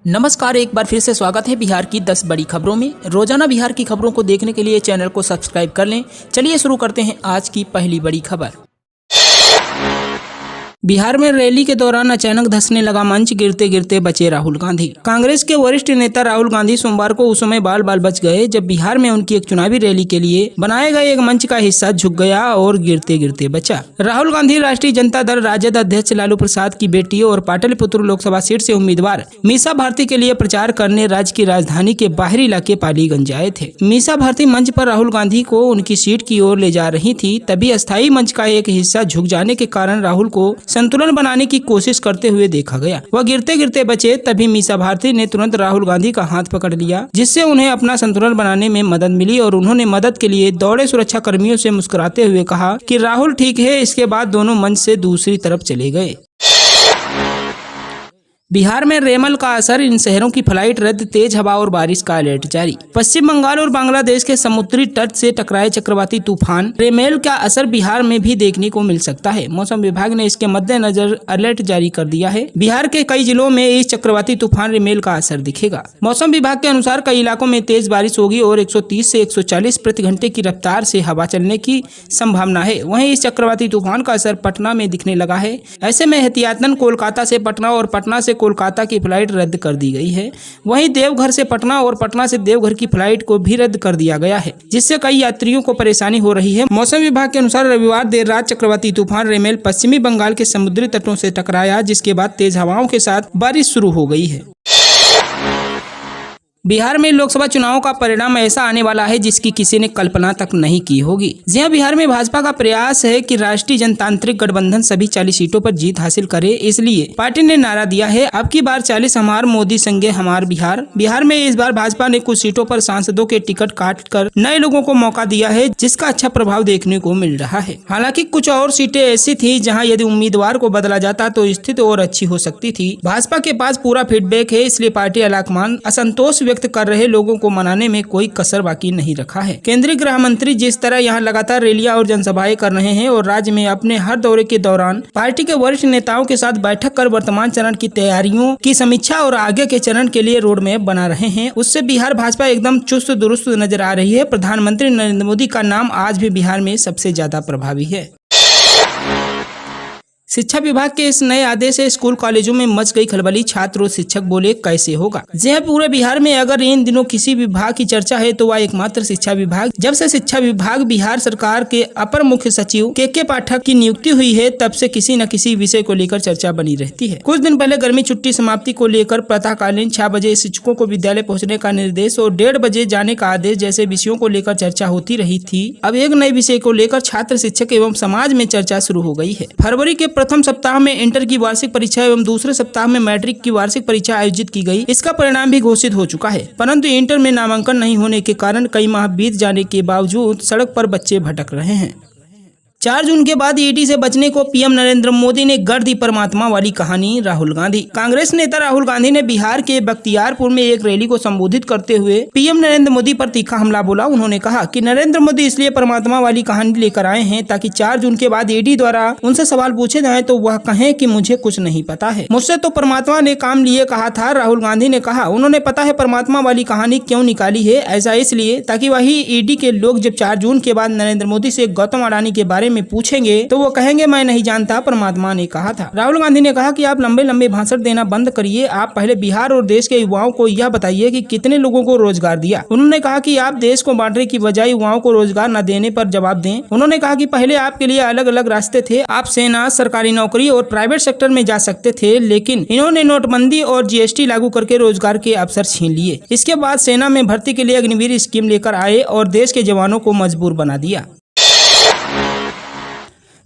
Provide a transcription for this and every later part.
नमस्कार, एक बार फिर से स्वागत है बिहार की 10 बड़ी खबरों में। रोजाना बिहार की खबरों को देखने के लिए चैनल को सब्सक्राइब कर लें। चलिए शुरू करते हैं आज की पहली बड़ी खबर। बिहार में रैली के दौरान अचानक धंसने लगा मंच, गिरते गिरते बचे राहुल गांधी। कांग्रेस के वरिष्ठ नेता राहुल गांधी सोमवार को उस समय बाल बाल बच गए जब बिहार में उनकी एक चुनावी रैली के लिए बनाए गए एक मंच का हिस्सा झुक गया और गिरते गिरते बचा। राहुल गांधी राष्ट्रीय जनता दल राजद अध्यक्ष लालू प्रसाद की बेटी और पाटलिपुत्र लोकसभा सीट से उम्मीदवार मीसा भारती के लिए प्रचार करने राज्य की राजधानी के बाहरी इलाके पालीगंज आए थे। मीसा भारती मंच पर राहुल गांधी को उनकी सीट की ओर ले जा रही थी, तभी अस्थायी मंच का एक हिस्सा झुक जाने के कारण राहुल को संतुलन बनाने की कोशिश करते हुए देखा गया। वह गिरते गिरते बचे, तभी मीसा भारती ने तुरंत राहुल गांधी का हाथ पकड़ लिया, जिससे उन्हें अपना संतुलन बनाने में मदद मिली और उन्होंने मदद के लिए दौड़े सुरक्षा कर्मियों से मुस्कुराते हुए कहा कि राहुल ठीक है। इसके बाद दोनों मंच से दूसरी तरफ चले गए। बिहार में रेमल का असर, इन शहरों की फ्लाइट रद्द, तेज हवा और बारिश का अलर्ट जारी। पश्चिम बंगाल और बांग्लादेश के समुद्री तट से टकराए चक्रवाती तूफान रेमेल का असर बिहार में भी देखने को मिल सकता है। मौसम विभाग ने इसके मद्देनजर अलर्ट जारी कर दिया है। बिहार के कई जिलों में इस चक्रवाती तूफान रेमेल का असर दिखेगा। मौसम विभाग के अनुसार कई इलाकों में तेज बारिश होगी और 130 से 140 प्रति घंटे की रफ्तार से हवा चलने की संभावना है। वहीं इस चक्रवाती तूफान का असर पटना में दिखने लगा है। ऐसे में एहतियातन कोलकाता से पटना और पटना से कोलकाता की फ्लाइट रद्द कर दी गई है। वहीं देवघर से पटना और पटना से देवघर की फ्लाइट को भी रद्द कर दिया गया है, जिससे कई यात्रियों को परेशानी हो रही है। मौसम विभाग के अनुसार रविवार देर रात चक्रवाती तूफान रेमेल पश्चिमी बंगाल के समुद्री तटों से टकराया, जिसके बाद तेज हवाओं के साथ बारिश शुरू हो गई है। बिहार में लोकसभा चुनाव का परिणाम ऐसा आने वाला है जिसकी किसी ने कल्पना तक नहीं की होगी। जी हां, बिहार में भाजपा का प्रयास है कि राष्ट्रीय जनतांत्रिक गठबंधन सभी 40 सीटों पर जीत हासिल करे। इसलिए पार्टी ने नारा दिया है, अब की बार 40 हमार, मोदी संगे हमार बिहार। बिहार में इस बार भाजपा ने कुछ सीटों पर सांसदों के टिकट काट कर नए लोगों को मौका दिया है, जिसका अच्छा प्रभाव देखने को मिल रहा है। हालांकि कुछ और सीटें ऐसी थी जहाँ यदि उम्मीदवार को बदला जाता तो स्थिति और अच्छी हो सकती थी। भाजपा के पास पूरा फीडबैक है, इसलिए पार्टी अलाकमान असंतोष व्यक्त कर रहे लोगों को मनाने में कोई कसर बाकी नहीं रखा है। केंद्रीय गृह मंत्री जिस तरह यहां लगातार रैलियां और जनसभाएं कर रहे हैं और राज्य में अपने हर दौरे के दौरान पार्टी के वरिष्ठ नेताओं के साथ बैठक कर वर्तमान चरण की तैयारियों की समीक्षा और आगे के चरण के लिए रोड मैप बना रहे हैं, उससे बिहार भाजपा एकदम चुस्त दुरुस्त नजर आ रही है। प्रधानमंत्री नरेंद्र मोदी का नाम आज भी बिहार में सबसे ज्यादा प्रभावी है। शिक्षा विभाग के इस नए आदेश से स्कूल कॉलेजों में मच गई खलबली। छात्र और शिक्षक बोले, कैसे होगा। जी पूरे बिहार में अगर इन दिनों किसी विभाग की चर्चा है तो वह एकमात्र शिक्षा विभाग। जब से शिक्षा विभाग बिहार सरकार के अपर मुख्य सचिव के पाठक की नियुक्ति हुई है, तब से किसी न किसी विषय को लेकर चर्चा बनी रहती है। कुछ दिन पहले गर्मी छुट्टी समाप्ति को लेकर प्रातःकालीन 6 बजे शिक्षकों को विद्यालय पहुँचने का निर्देश और 1:30 बजे जाने का आदेश जैसे विषयों को लेकर चर्चा होती रही थी। अब एक नए विषय को लेकर छात्र, शिक्षक एवं समाज में चर्चा शुरू हो गई है। फरवरी के प्रथम सप्ताह में इंटर की वार्षिक परीक्षा एवं दूसरे सप्ताह में मैट्रिक की वार्षिक परीक्षा आयोजित की गई। इसका परिणाम भी घोषित हो चुका है, परंतु इंटर में नामांकन नहीं होने के कारण कई माह बीत जाने के बावजूद सड़क पर बच्चे भटक रहे हैं। 4 जून के बाद ईडी से बचने को पीएम नरेंद्र मोदी ने गढ़ दी परमात्मा वाली कहानी। राहुल गांधी। कांग्रेस नेता राहुल गांधी ने बिहार के बख्तियारपुर में एक रैली को संबोधित करते हुए पीएम नरेंद्र मोदी पर तीखा हमला बोला। उन्होंने कहा कि नरेंद्र मोदी इसलिए परमात्मा वाली कहानी लेकर आए हैं ताकि 4 जून के बाद ईडी द्वारा उनसे सवाल पूछे जाए तो वह कहें कि मुझे कुछ नहीं पता है, मुझसे तो परमात्मा ने काम लिए कहा था। राहुल गांधी ने कहा उन्होंने पता है परमात्मा वाली कहानी क्यों निकाली है। ऐसा इसलिए ताकि वही ईडी के लोग जब 4 जून के बाद नरेंद्र मोदी से गौतम अडानी के बारे में पूछेंगे तो वो कहेंगे मैं नहीं जानता, परमात्मा ने कहा था। राहुल गांधी ने कहा कि आप लंबे लंबे भाषण देना बंद करिए, आप पहले बिहार और देश के युवाओं को यह बताइए कि कितने लोगों को रोजगार दिया। उन्होंने कहा कि आप देश को बांटने की बजाय युवाओं को रोजगार न देने पर जवाब दें। उन्होंने कहा कि पहले आपके लिए अलग अलग रास्ते थे, आप सेना, सरकारी नौकरी और प्राइवेट सेक्टर में जा सकते थे, लेकिन इन्होंने नोटबंदी और जीएसटी लागू करके रोजगार के अवसर छीन लिए। इसके बाद सेना में भर्ती के लिए अग्निवीर स्कीम लेकर आए और देश के जवानों को मजबूर बना दिया।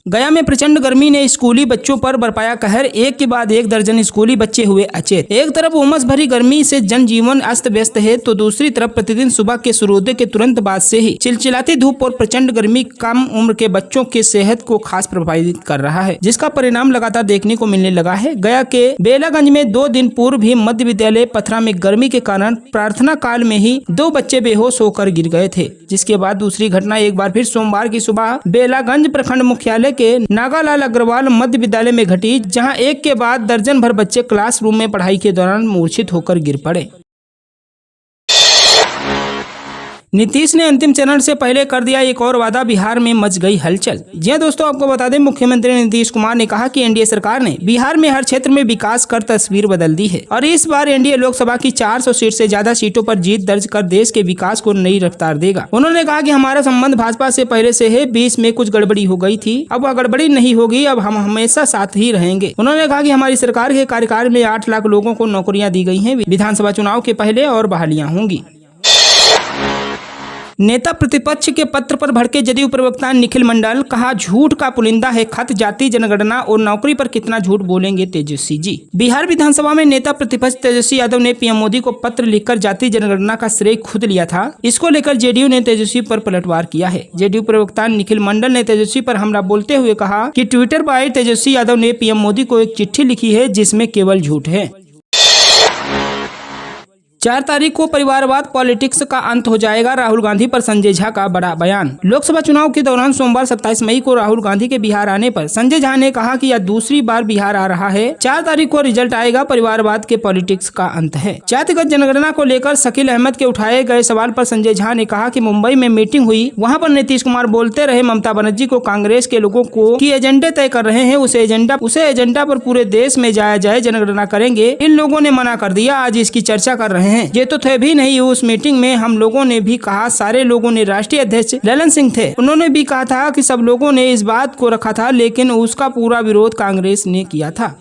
गया में प्रचंड गर्मी ने स्कूली बच्चों पर बरपाया कहर। एक के बाद एक दर्जन स्कूली बच्चे हुए अचेत। एक तरफ उमस भरी गर्मी से जनजीवन अस्त व्यस्त है तो दूसरी तरफ प्रतिदिन सुबह के सूर्योदय के तुरंत बाद से ही चिलचिलाती धूप और प्रचंड गर्मी कम उम्र के बच्चों के सेहत को खास प्रभावित कर रहा है, जिसका परिणाम लगातार देखने को मिलने लगा है। गया के बेलागंज में 2 दिन पूर्व भी मध्य विद्यालय पथरा में गर्मी के कारण प्रार्थना काल में ही 2 बच्चे बेहोश होकर गिर गए थे, जिसके बाद दूसरी घटना एक बार फिर सोमवार की सुबह बेलागंज प्रखंड मुख्यालय के नागालाल अग्रवाल मध्य विद्यालय में घटी, जहां एक के बाद दर्जन भर बच्चे क्लासरूम में पढ़ाई के दौरान मूर्छित होकर गिर पड़े। नीतीश ने अंतिम चरण से पहले कर दिया एक और वादा, बिहार में मच गई हलचल। जी हां दोस्तों, आपको बता दें, मुख्यमंत्री नीतीश कुमार ने कहा कि एनडीए सरकार ने बिहार में हर क्षेत्र में विकास कर तस्वीर बदल दी है और इस बार एनडीए लोकसभा की 400 सीट से ज्यादा सीटों पर जीत दर्ज कर देश के विकास को नई रफ्तार देगा। उन्होंने कहा कि हमारा संबंध भाजपा से पहले से है, बीच में कुछ गड़बड़ी हो गई थी, अब वह गड़बड़ी नहीं होगी, अब हम हमेशा साथ ही रहेंगे। उन्होंने कहा कि हमारी सरकार के कार्यकाल में 8 लाख लोगों को नौकरियां दी गई हैं, विधानसभा चुनाव के पहले और बहालियां होंगी। नेता प्रतिपक्ष के पत्र पर भड़के जदयू प्रवक्ता निखिल मंडल, कहा झूठ का पुलिंदा है खत, जाति जनगणना और नौकरी पर कितना झूठ बोलेंगे तेजस्वी जी। बिहार विधानसभा में नेता प्रतिपक्ष तेजस्वी यादव ने पीएम मोदी को पत्र लिखकर जाति जनगणना का श्रेय खुद लिया था। इसको लेकर जेडीयू ने तेजस्वी पर पलटवार किया है। जेडीयू प्रवक्ता निखिल मंडल ने तेजस्वी पर हमला बोलते हुए कहा कि ट्विटर पर तेजस्वी यादव ने पीएम मोदी को एक चिट्ठी लिखी है जिसमें केवल झूठ है। 4 तारीख को परिवारवाद पॉलिटिक्स का अंत हो जाएगा, राहुल गांधी पर संजय झा का बड़ा बयान। लोकसभा चुनाव के दौरान सोमवार 27 मई को राहुल गांधी के बिहार आने पर संजय झा ने कहा कि यह दूसरी बार बिहार आ रहा है। 4 तारीख को रिजल्ट आएगा, परिवारवाद के पॉलिटिक्स का अंत है। जातिगत जनगणना को लेकर शकील अहमद के उठाए गए सवाल पर संजय झा ने कहा कि मुंबई में मीटिंग हुई, वहाँ पर नीतीश कुमार बोलते रहे ममता बनर्जी को कांग्रेस के लोगों को की एजेंडे तय कर रहे हैं, उसे एजेंडा पर पूरे देश में जाया जाए, जनगणना करेंगे। इन लोगों ने मना कर दिया, आज इसकी चर्चा कर रहे हैं। ये तो थे भी नहीं। उस मीटिंग में हम लोगों ने भी कहा, सारे लोगों ने, राष्ट्रीय अध्यक्ष ललन सिंह थे, उन्होंने भी कहा था कि सब लोगों ने इस बात को रखा था, लेकिन उसका पूरा विरोध कांग्रेस ने किया था।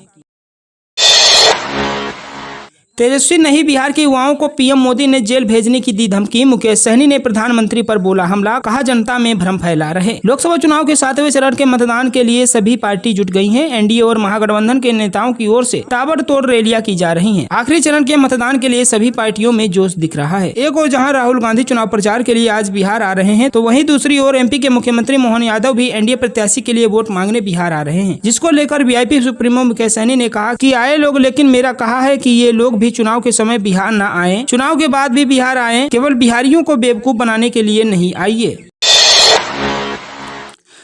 तेजस्वी नहीं, बिहार के युवाओं को पीएम मोदी ने जेल भेजने की दी धमकी। मुकेश सहनी ने प्रधानमंत्री पर बोला हमला, कहा जनता में भ्रम फैला रहे। लोकसभा चुनाव के 7वें चरण के मतदान के लिए सभी पार्टी जुट गई हैं। एनडीए और महागठबंधन के नेताओं की ओर से ताबड़तोड़ रैलियां की जा रही हैं। आखिरी चरण के मतदान के लिए सभी पार्टियों में जोश दिख रहा है। एक ओर जहां राहुल गांधी चुनाव प्रचार के लिए आज बिहार आ रहे हैं, तो वहीं दूसरी ओर एमपी के मुख्यमंत्री मोहन यादव भी एनडीए प्रत्याशी के लिए वोट मांगने बिहार आ रहे हैं, जिसको लेकर वीआईपी सुप्रीमो मुकेश सहनी ने कहा कि आए लोग, लेकिन मेरा कहा है कि ये लोग भी चुनाव के समय बिहार न आए, चुनाव के बाद भी बिहार आए, केवल बिहारियों को बेवकूफ बनाने के लिए नहीं आइए।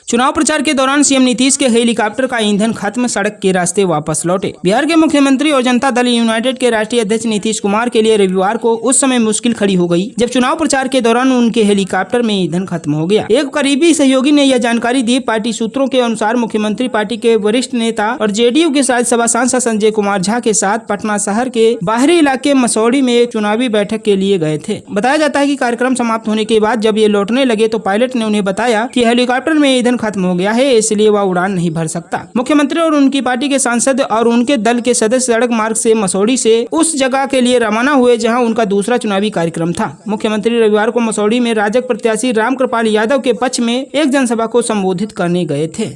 चुनाव प्रचार के दौरान सीएम नीतीश के हेलीकॉप्टर का ईंधन खत्म, सड़क के रास्ते वापस लौटे। बिहार के मुख्यमंत्री और जनता दल यूनाइटेड के राष्ट्रीय अध्यक्ष नीतीश कुमार के लिए रविवार को उस समय मुश्किल खड़ी हो गई जब चुनाव प्रचार के दौरान उनके हेलीकॉप्टर में ईंधन खत्म हो गया। एक करीबी सहयोगी ने यह जानकारी दी। पार्टी सूत्रों के अनुसार मुख्यमंत्री पार्टी के वरिष्ठ नेता और जेडीयू के राज्यसभा सांसद संजय कुमार झा के साथ पटना शहर के बाहरी इलाके मसौड़ी में एक चुनावी बैठक के लिए गए थे। बताया जाता है कि कार्यक्रम समाप्त होने के बाद जब ये लौटने लगे तो पायलट ने उन्हें बताया कि हेलीकॉप्टर में ईंधन खत्म हो गया है, इसलिए वह उड़ान नहीं भर सकता। मुख्यमंत्री और उनकी पार्टी के सांसद और उनके दल के सदस्य सड़क मार्ग से मसौड़ी से उस जगह के लिए रवाना हुए जहां उनका दूसरा चुनावी कार्यक्रम था। मुख्यमंत्री रविवार को मसौड़ी में राजग प्रत्याशी रामकृपाल यादव के पक्ष में एक जनसभा को संबोधित करने गए थे।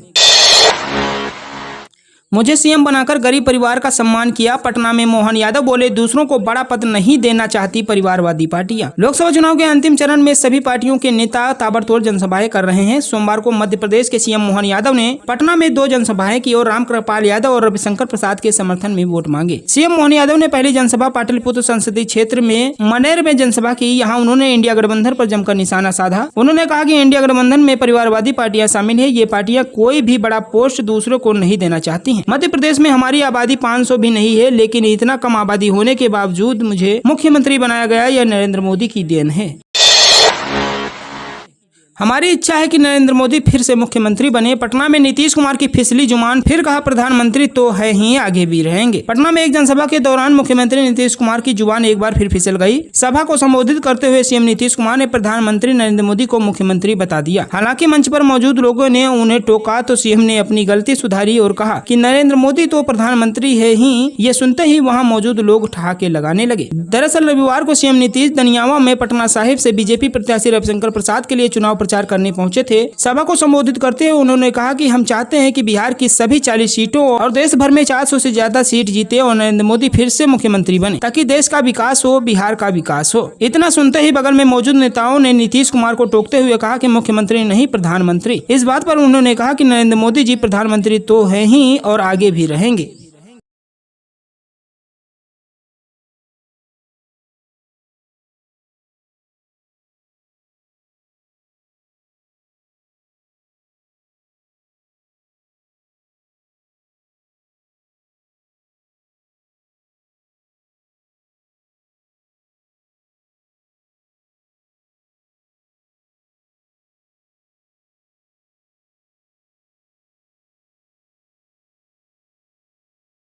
मुझे सीएम बनाकर गरीब परिवार का सम्मान किया, पटना में मोहन यादव बोले, दूसरों को बड़ा पद नहीं देना चाहती परिवारवादी पार्टियां। लोकसभा चुनाव के अंतिम चरण में सभी पार्टियों के नेता ताबड़तोड़ जनसभाएं कर रहे हैं। सोमवार को मध्य प्रदेश के सीएम मोहन यादव ने पटना में 2 जनसभाएं की और रामकृपाल यादव और रविशंकर प्रसाद के समर्थन में वोट मांगे। सीएम मोहन यादव ने पहली जनसभा पाटलिपुत्र संसदीय क्षेत्र में मनेर में जनसभा की। यहाँ उन्होंने इंडिया गठबंधन पर जमकर निशाना साधा। उन्होंने कहा कि इंडिया गठबंधन में परिवारवादी पार्टियां शामिल है। ये पार्टियां कोई भी बड़ा पोस्ट दूसरों को नहीं देना चाहती है। मध्य प्रदेश में हमारी आबादी 500 भी नहीं है, लेकिन इतना कम आबादी होने के बावजूद मुझे मुख्यमंत्री बनाया गया, यह नरेंद्र मोदी की देन है। हमारी इच्छा है कि नरेंद्र मोदी फिर से मुख्यमंत्री बने। पटना में नीतीश कुमार की फिसली जुबान, फिर कहा प्रधानमंत्री तो है ही, आगे भी रहेंगे। पटना में एक जनसभा के दौरान मुख्यमंत्री नीतीश कुमार की जुबान एक बार फिर फिसल गई। सभा को संबोधित करते हुए सीएम नीतीश कुमार ने प्रधानमंत्री नरेंद्र मोदी को मुख्यमंत्री बता दिया। हालांकि मंच पर मौजूद लोगों ने उन्हें टोका तो सीएम ने अपनी गलती सुधारी और कहा कि नरेंद्र मोदी तो प्रधानमंत्री है ही। ये सुनते ही वहाँ मौजूद लोग ठहाके लगाने लगे। दरअसल रविवार को सीएम नीतीश दनियावा में पटना साहिब से बीजेपी प्रत्याशी रविशंकर प्रसाद के लिए चुनाव प्रचार करने पहुंचे थे। सभा को संबोधित करते हुए उन्होंने कहा कि हम चाहते हैं कि बिहार की सभी 40 सीटों और देश भर में 400 से ज्यादा सीट जीते और नरेंद्र मोदी फिर से मुख्यमंत्री बने, ताकि देश का विकास हो, बिहार का विकास हो। इतना सुनते ही बगल में मौजूद नेताओं ने नीतीश कुमार को टोकते हुए कहा कि मुख्यमंत्री नहीं, प्रधानमंत्री। इस बात पर उन्होंने कहा कि नरेंद्र मोदी जी प्रधानमंत्री तो है ही और आगे भी रहेंगे।